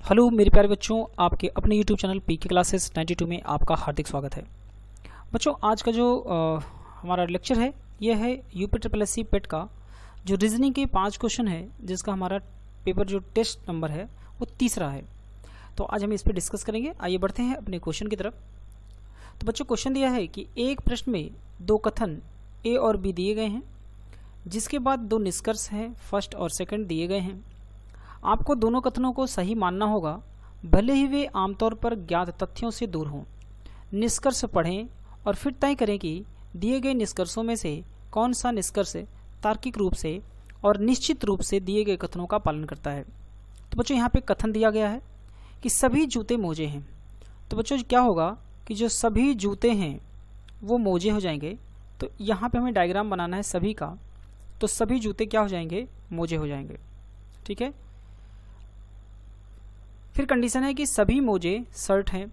Hello मेरे प्यारे बच्चों, आपके अपने YouTube चैनल पीके क्लासेस 92 में आपका हार्दिक स्वागत है। बच्चों, आज का जो हमारा लेक्चर है यह है UPSSC पेट का जो रीजनिंग के 5 क्वेश्चन है, जिसका हमारा पेपर जो टेस्ट नंबर है वो तीसरा है। तो आज हम इस पर डिस्कस करेंगे। आइए बढ़ते हैं अपने क्वेश्चन की तरफ। तो बच्चों, क्वेश्चन दिया है कि एक प्रश्न में दो कथन ए और बी दिए गए हैं, जिसके बाद दो निष्कर्ष हैं फर्स्ट और सेकंड दिए गए हैं। आपको दोनों कथनों को सही मानना होगा, भले ही वे आमतौर पर ज्ञात तथ्यों से दूर हों। निष्कर्ष पढ़ें और फिर तय करें कि दिए गए निष्कर्षों में से कौन सा निष्कर्ष तार्किक रूप से और निश्चित रूप से दिए गए कथनों का पालन करता है। तो बच्चों, यहाँ पे कथन दिया गया है कि सभी जूते मोजे हैं। तो बच्चों, क्या होगा कि जो सभी जूते हैं वो मोजे हो जाएंगे। तो यहाँ पे हमें डायग्राम बनाना है सभी का। तो सभी जूते क्या हो जाएंगे? मोजे हो जाएंगे। ठीक है। फिर कंडीशन है कि सभी मोजे शर्ट हैं।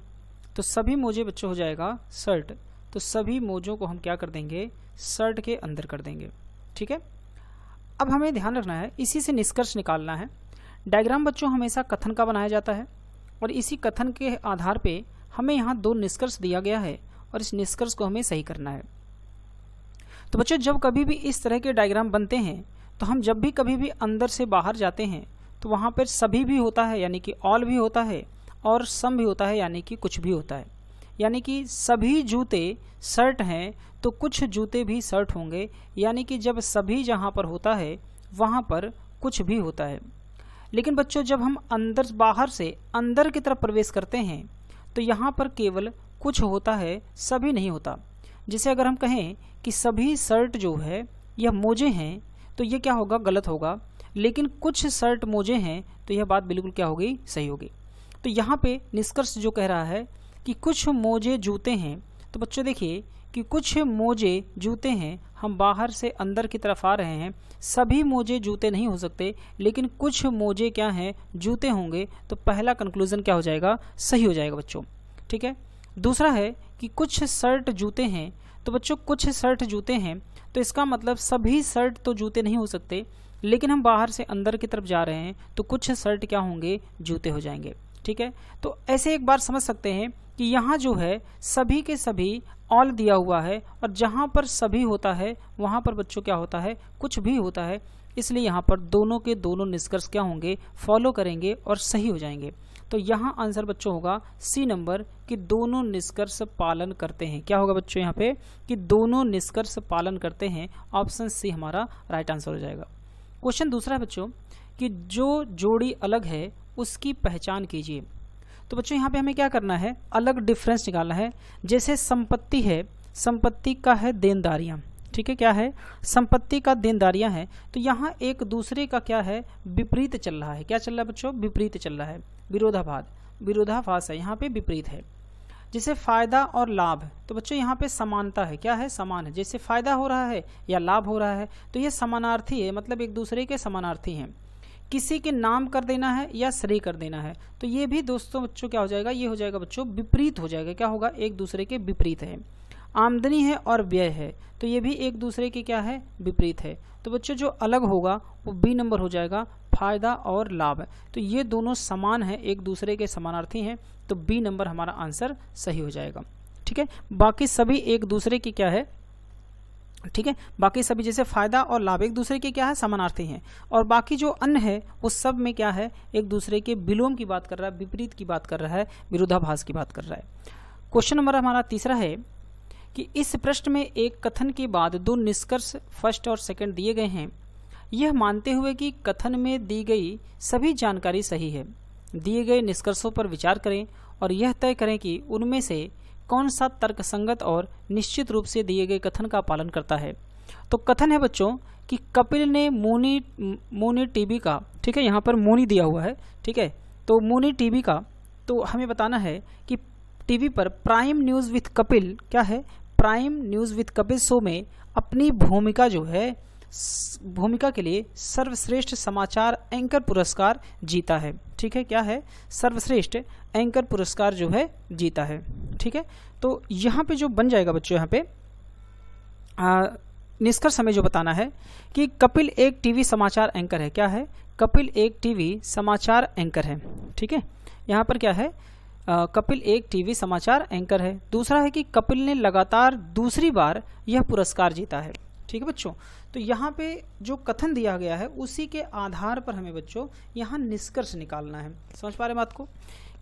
तो सभी मोजे बच्चों हो जाएगा शर्ट। तो सभी मोजों को हम क्या कर देंगे? शर्ट के अंदर कर देंगे। ठीक है। अब हमें ध्यान रखना है, इसी से निष्कर्ष निकालना है। डायग्राम बच्चों हमेशा कथन का बनाया जाता है और इसी कथन के आधार पे हमें यहाँ दो निष्कर्ष दिया गया है और इस निष्कर्ष को हमें सही करना है। तो बच्चों, जब कभी भी इस तरह के डायग्राम बनते हैं तो हम जब भी कभी भी अंदर से बाहर जाते हैं तो वहाँ पर सभी भी होता है, यानी कि ऑल भी होता है, और सम भी होता है, यानी कि कुछ भी होता है। यानी कि सभी जूते शर्ट हैं तो कुछ जूते भी शर्ट होंगे, यानी कि जब सभी जहाँ पर होता है वहाँ पर कुछ भी होता है। लेकिन बच्चों, जब हम अंदर बाहर से अंदर की तरफ प्रवेश करते हैं तो यहाँ पर केवल कुछ होता है, सभी नहीं होता। जैसे अगर हम कहें कि सभी शर्ट जो है यह मोजे हैं, तो ये क्या होगा? गलत होगा। लेकिन कुछ शर्ट मोजे हैं तो यह बात बिल्कुल क्या होगी? सही होगी। तो यहाँ पे निष्कर्ष जो कह रहा है कि कुछ मोजे जूते हैं। तो बच्चों देखिए कि कुछ मोजे जूते हैं, हम बाहर से अंदर की तरफ आ रहे हैं। सभी मोजे जूते नहीं हो सकते, लेकिन कुछ मोजे क्या हैं? जूते होंगे। तो पहला कंक्लूजन क्या हो जाएगा? सही हो जाएगा बच्चों। ठीक है। दूसरा है कि कुछ शर्ट जूते हैं। तो बच्चों, कुछ शर्ट जूते हैं तो इसका मतलब सभी शर्ट तो जूते नहीं हो सकते, लेकिन हम बाहर से अंदर की तरफ जा रहे हैं तो कुछ शर्ट क्या होंगे? जूते हो जाएंगे। ठीक है। तो ऐसे एक बार समझ सकते हैं कि यहाँ जो है सभी के सभी ऑल दिया हुआ है, और जहाँ पर सभी होता है वहाँ पर बच्चों क्या होता है? कुछ भी होता है। इसलिए यहाँ पर दोनों के दोनों निष्कर्ष क्या होंगे? फॉलो करेंगे और सही हो जाएंगे। तो यहाँ आंसर बच्चों होगा सी नंबर, कि दोनों निष्कर्ष पालन करते हैं। क्या होगा बच्चों यहाँ पे? कि दोनों निष्कर्ष पालन करते हैं। ऑप्शन सी हमारा राइट आंसर हो जाएगा। क्वेश्चन दूसरा है बच्चों कि जो जोड़ी अलग है उसकी पहचान कीजिए। तो बच्चों, यहाँ पे हमें क्या करना है? अलग डिफरेंस निकालना है। जैसे संपत्ति है, संपत्ति का है देनदारियाँ। ठीक है। क्या है? संपत्ति का देनदारियाँ हैं। तो यहाँ एक दूसरे का क्या है? विपरीत चल रहा है। क्या चल रहा है बच्चों? विपरीत चल रहा है। विरोधाभास है, यहाँ पे विपरीत है। जैसे फायदा और लाभ, तो बच्चों यहाँ पे समानता है। क्या है? समान है। जैसे फायदा हो रहा है या लाभ हो रहा है तो ये समानार्थी है, मतलब एक दूसरे के समानार्थी हैं। किसी के नाम कर देना है या श्रेय कर देना है, तो ये भी दोस्तों बच्चों क्या हो जाएगा? ये हो जाएगा बच्चों विपरीत हो जाएगा। क्या होगा? एक दूसरे के विपरीत है। आमदनी है और व्यय है, तो ये भी एक दूसरे के क्या है? विपरीत है। तो बच्चों जो अलग होगा वो बी नंबर हो जाएगा, फायदा और लाभ। तो ये दोनों समान हैं, एक दूसरे के समानार्थी हैं, तो बी नंबर हमारा आंसर सही हो जाएगा। ठीक है। बाकी सभी एक दूसरे की क्या है? ठीक है। बाकी सभी जैसे फायदा और लाभ एक दूसरे के क्या है? समानार्थी हैं। और बाकी जो अन्य है वो सब में क्या है? एक दूसरे के विलोम की बात कर रहा है, विपरीत की बात कर रहा है, विरोधाभास की बात कर रहा है। क्वेश्चन नंबर हमारा तीसरा है कि इस प्रश्न में एक कथन के बाद दो निष्कर्ष फर्स्ट और सेकंड दिए गए हैं, यह मानते हुए कि कथन में दी गई सभी जानकारी सही है। दिए गए निष्कर्षों पर विचार करें और यह तय करें कि उनमें से कौन सा तर्कसंगत और निश्चित रूप से दिए गए कथन का पालन करता है। तो कथन है बच्चों कि कपिल ने मोनी टीवी का, ठीक है, यहाँ पर मोनी दिया हुआ है। ठीक है। तो मोनी टीवी का, तो हमें बताना है कि टीवी पर प्राइम न्यूज़ विथ कपिल क्या है? Prime news with Kapil show में अपनी भूमिका जो है, भूमिका के लिए सर्वश्रेष्ठ समाचार एंकर पुरस्कार जीता है। ठीक है। क्या है? सर्वश्रेष्ठ एंकर पुरस्कार जो है जीता है। ठीक है। तो यहाँ पे जो बन जाएगा बच्चों, यहाँ पे निष्कर्ष हमें जो बताना है कि कपिल एक टीवी समाचार एंकर है। क्या है? कपिल एक टीवी समाचार एंकर है। ठीक है, यहाँ पर क्या है? कपिल एक टीवी समाचार एंकर है। दूसरा है कि कपिल ने लगातार दूसरी बार यह पुरस्कार जीता है। ठीक है बच्चों, तो यहाँ पे जो कथन दिया गया है उसी के आधार पर हमें बच्चों यहाँ निष्कर्ष निकालना है। समझ पा रहे बात को?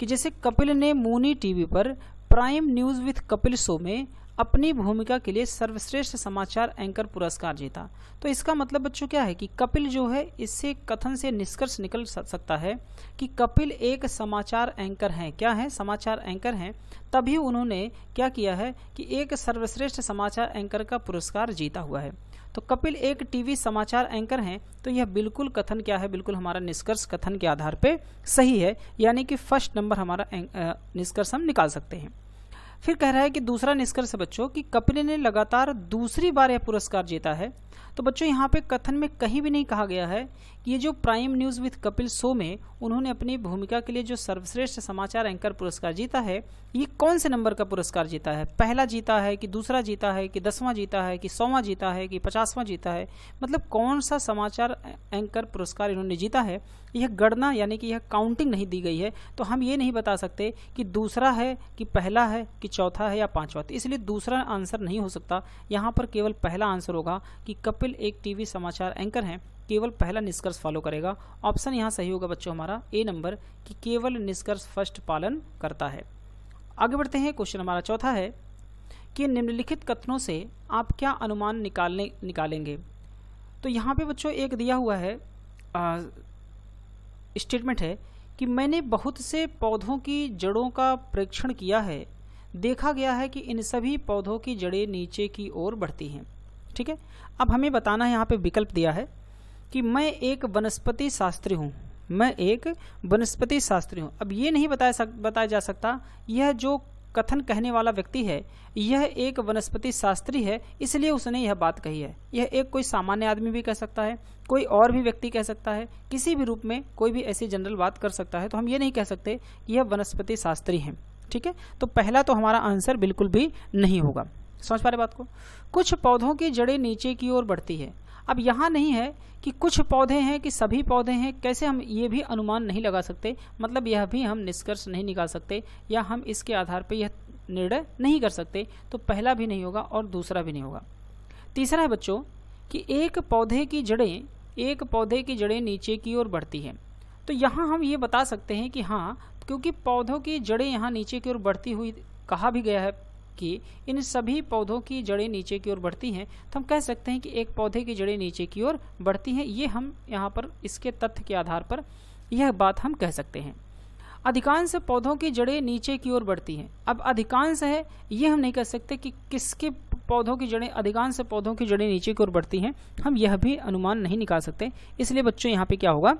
कि जैसे कपिल ने मुनी टीवी पर prime news with Kapil show में अपनी भूमिका के लिए सर्वश्रेष्ठ समाचार एंकर पुरस्कार जीता। तो इसका मतलब बच्चों क्या है कि कपिल जो है, इससे कथन से निष्कर्ष निकल सकता है कि कपिल एक समाचार एंकर हैं। क्या है? समाचार एंकर हैं। तभी उन्होंने क्या किया है कि एक सर्वश्रेष्ठ समाचार एंकर का पुरस्कार जीता हुआ है। तो कपिल एक टीवी समाचार एंकर हैं, तो यह बिल्कुल कथन क्या है? बिल्कुल हमारा निष्कर्ष कथन के आधार पे सही है, यानी कि फर्स्ट नंबर हमारा निष्कर्ष हम निकाल सकते हैं। फिर कह रहा है कि दूसरा निष्कर्ष बच्चों कि कपिल ने लगातार दूसरी बार यह पुरस्कार जीता है। तो बच्चों यहाँ पे कथन में कहीं भी नहीं कहा गया है कि ये जो prime news with Kapil show में उन्होंने अपनी भूमिका के लिए जो सर्वश्रेष्ठ समाचार एंकर पुरस्कार जीता है, ये कौन से नंबर का पुरस्कार जीता है? पहला जीता है कि दूसरा जीता है कि 10वां जीता है कि 100वां जीता है कि 50वां जीता है? मतलब कौन सा समाचार एंकर पुरस्कार इन्होंने जीता है, यह गणना यानी कि यह काउंटिंग नहीं दी गई है। तो हम ये नहीं बता सकते कि दूसरा है कि पहला है कि चौथा है या पांचवा। तो इसलिए दूसरा आंसर नहीं हो सकता, यहाँ पर केवल पहला आंसर होगा कि कपिल एक टीवी समाचार एंकर हैं। केवल पहला निष्कर्ष फॉलो करेगा। ऑप्शन यहाँ सही होगा बच्चों हमारा ए नंबर कि केवल निष्कर्ष फर्स्ट पालन करता है। आगे बढ़ते हैं। क्वेश्चन हमारा चौथा है कि निम्नलिखित कथनों से आप क्या अनुमान निकालेंगे। तो यहाँ पे बच्चों एक दिया हुआ है स्टेटमेंट है कि मैंने बहुत से पौधों की जड़ों का परीक्षण किया है, देखा गया है कि इन सभी पौधों की जड़ें नीचे की ओर बढ़ती हैं। ठीक है, अब हमें बताना है, यहाँ पे विकल्प दिया है कि मैं एक वनस्पति शास्त्री हूँ। मैं एक वनस्पति शास्त्री हूँ। अब ये नहीं बताया जा सकता यह जो कथन कहने वाला व्यक्ति है यह एक वनस्पति शास्त्री है, इसलिए उसने यह बात कही है। यह एक कोई सामान्य आदमी भी कह सकता है, कोई और भी व्यक्ति कह सकता है, किसी भी रूप में कोई भी ऐसी जनरल बात कर सकता है। तो हम ये नहीं कह सकते कि यह वनस्पति शास्त्री हैं। ठीक है, तो पहला तो हमारा आंसर बिल्कुल भी नहीं होगा। समझ पा रहे बात को? कुछ पौधों की जड़ें नीचे की ओर बढ़ती है। अब यहाँ नहीं है कि कुछ पौधे हैं कि सभी पौधे हैं, कैसे हम ये भी अनुमान नहीं लगा सकते, मतलब यह भी हम निष्कर्ष नहीं निकाल सकते या हम इसके आधार पर यह निर्णय नहीं कर सकते। तो पहला भी नहीं होगा और दूसरा भी नहीं होगा। तीसरा है बच्चों कि एक पौधे की जड़ें नीचे की ओर बढ़ती हैं। तो यहाँ हम ये बता सकते हैं कि हाँ, क्योंकि पौधों की जड़ें यहाँ नीचे की ओर बढ़ती हुई कहा भी गया है कि इन सभी पौधों की जड़ें नीचे की ओर बढ़ती हैं, तो हम कह सकते हैं कि एक पौधे की जड़ें नीचे की ओर बढ़ती हैं। ये हम यहाँ पर इसके तथ्य के आधार पर यह बात हम कह सकते हैं। अधिकांश पौधों की जड़ें नीचे की ओर बढ़ती हैं। अब अधिकांश है, ये हम नहीं कह सकते कि किसके पौधों की जड़ें, अधिकांश पौधों की जड़ें नीचे की ओर बढ़ती हैं, हम यह भी अनुमान नहीं निकाल सकते। इसलिए बच्चों यहाँ पे क्या होगा?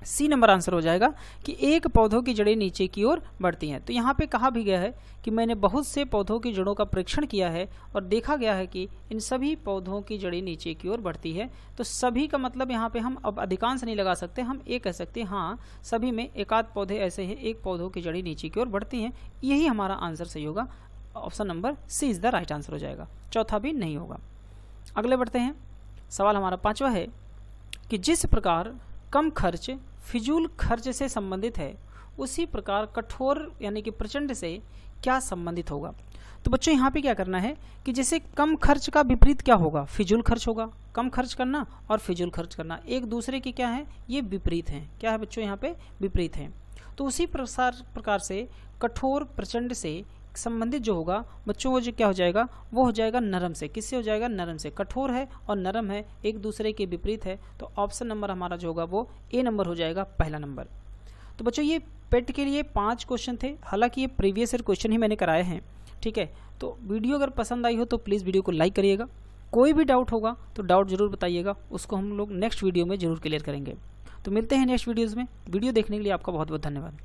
सी नंबर आंसर हो जाएगा कि एक पौधों की जड़ें नीचे की ओर बढ़ती हैं। तो यहाँ पे कहा भी गया है कि मैंने बहुत से पौधों की जड़ों का परीक्षण किया है और देखा गया है कि इन सभी पौधों की जड़ें नीचे की ओर बढ़ती है। तो सभी का मतलब यहाँ पे हम अब अधिकांश नहीं लगा सकते, हम ये कह सकते हैं हाँ सभी में एकाध पौधे ऐसे हैं एक पौधों की जड़ें नीचे की ओर बढ़ती हैं। यही हमारा आंसर सही होगा। Option number C is the right answer हो जाएगा, चौथा भी नहीं होगा। अगले बढ़ते हैं। सवाल हमारा पांचवा है कि जिस प्रकार कम खर्च फिजूल खर्च से संबंधित है, उसी प्रकार कठोर यानी कि प्रचंड से क्या संबंधित होगा। तो बच्चों यहाँ पे क्या करना है कि जैसे कम खर्च का विपरीत क्या होगा? फिजूल खर्च होगा। कम खर्च करना और फिजूल खर्च करना एक दूसरे के क्या है? ये विपरीत हैं। क्या है बच्चों? यहाँ पे विपरीत हैं। तो उसी प्रकार से कठोर प्रचंड से संबंधित जो होगा बच्चों, वो जो क्या हो जाएगा? वो हो जाएगा नरम से। किससे हो जाएगा? नरम से। कठोर है और नरम है, एक दूसरे के विपरीत है। तो ऑप्शन नंबर हमारा जो होगा वो ए नंबर हो जाएगा, पहला नंबर। तो बच्चों ये पेट के लिए 5 क्वेश्चन थे, हालांकि ये प्रीवियस ईयर क्वेश्चन ही मैंने कराए हैं। ठीक है, तो वीडियो अगर पसंद आई हो तो प्लीज़ वीडियो को लाइक करिएगा। कोई भी डाउट होगा तो डाउट जरूर बताइएगा, उसको हम लोग नेक्स्ट वीडियो में जरूर क्लियर करेंगे। तो मिलते हैं नेक्स्ट वीडियोज़ में। वीडियो देखने के लिए आपका बहुत बहुत धन्यवाद।